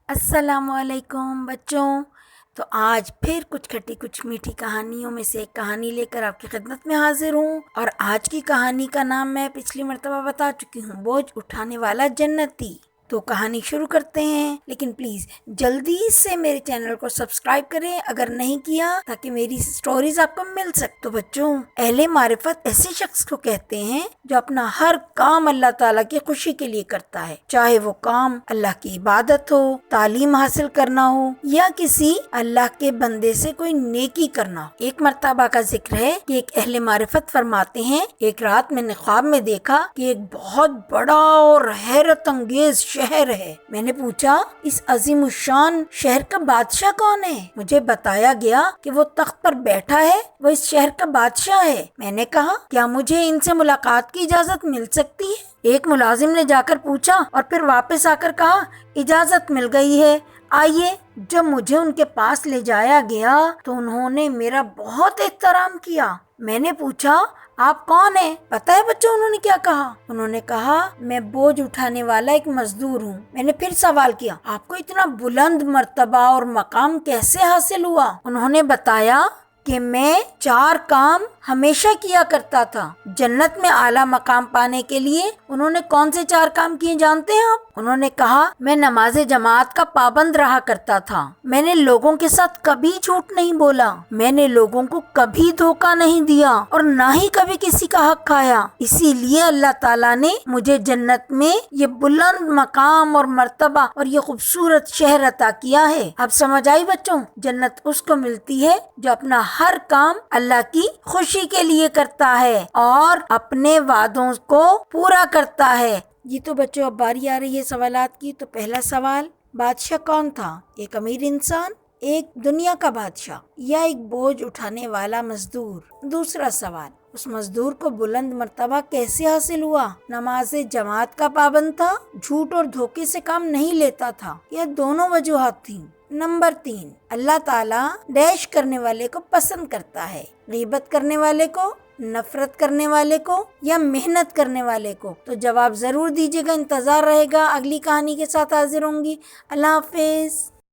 السلام علیکم بچوں. تو آج پھر کچھ کھٹی کچھ میٹھی کہانیوں میں سے ایک کہانی لے کر آپ کی خدمت میں حاضر ہوں. اور آج کی کہانی کا نام میں پچھلی مرتبہ بتا چکی ہوں، بوجھ اٹھانے والا جنتی. تو کہانی شروع کرتے ہیں، لیکن پلیز جلدی سے میرے چینل کو سبسکرائب کریں اگر نہیں کیا، تاکہ میری سٹوریز آپ کو مل سکے. تو بچوں، اہل معرفت ایسے شخص کو کہتے ہیں جو اپنا ہر کام اللہ تعالیٰ کی خوشی کے لیے کرتا ہے، چاہے وہ کام اللہ کی عبادت ہو، تعلیم حاصل کرنا ہو، یا کسی اللہ کے بندے سے کوئی نیکی کرنا ہو. ایک مرتبہ کا ذکر ہے کہ ایک اہل معرفت فرماتے ہیں، ایک رات میں نے خواب میں دیکھا کہ ایک بہت بڑا اور حیرت انگیز شہر ہے. میں نے پوچھا، اس عظیم الشان شہر کا بادشاہ کون ہے؟ مجھے بتایا گیا کہ وہ تخت پر بیٹھا ہے، وہ اس شہر کا بادشاہ ہے. میں نے کہا، کیا مجھے ان سے ملاقات کی اجازت مل سکتی ہے؟ ایک ملازم نے جا کر پوچھا اور پھر واپس آ کر کہا، اجازت مل گئی ہے، آئیے. جب مجھے ان کے پاس لے جایا گیا تو انہوں نے میرا بہت احترام کیا. میں نے پوچھا، آپ کون ہیں؟ پتہ ہے بچوں انہوں نے کیا کہا؟ انہوں نے کہا، میں بوجھ اٹھانے والا ایک مزدور ہوں. میں نے پھر سوال کیا، آپ کو اتنا بلند مرتبہ اور مقام کیسے حاصل ہوا؟ انہوں نے بتایا کہ میں 4 کام ہمیشہ کیا کرتا تھا. جنت میں اعلیٰ مقام پانے کے لیے انہوں نے کون سے 4 کام کیے جانتے ہیں آپ؟ انہوں نے کہا، میں نماز جماعت کا پابند رہا کرتا تھا، میں نے لوگوں کے ساتھ کبھی جھوٹ نہیں بولا، میں نے لوگوں کو کبھی دھوکہ نہیں دیا اور نہ ہی کبھی کسی کا حق کھایا. اسی لیے اللہ تعالیٰ نے مجھے جنت میں یہ بلند مقام اور مرتبہ اور یہ خوبصورت شہر عطا کیا ہے. اب سمجھ آئی بچوں؟ جنت اس کو ملتی ہے جو اپنا ہر کام اللہ کی خوشی کے لیے کرتا ہے اور اپنے وعدوں کو پورا کرتا ہے. یہ تو بچوں اب باری آ رہی ہے سوالات کی. تو پہلا سوال، بادشاہ کون تھا؟ ایک امیر انسان، ایک دنیا کا بادشاہ، یا ایک بوجھ اٹھانے والا مزدور؟ دوسرا سوال، اس مزدور کو بلند مرتبہ کیسے حاصل ہوا؟ نماز جماعت کا پابند تھا، جھوٹ اور دھوکے سے کام نہیں لیتا تھا، یا دونوں وجوہات تھیں؟ نمبر 3، اللہ تعالیٰ ڈیش کرنے والے کو پسند کرتا ہے، غیبت کرنے والے کو، نفرت کرنے والے کو، یا محنت کرنے والے کو؟ تو جواب ضرور دیجیے گا، انتظار رہے گا. اگلی کہانی کے ساتھ حاضر ہوں گی. اللہ حافظ.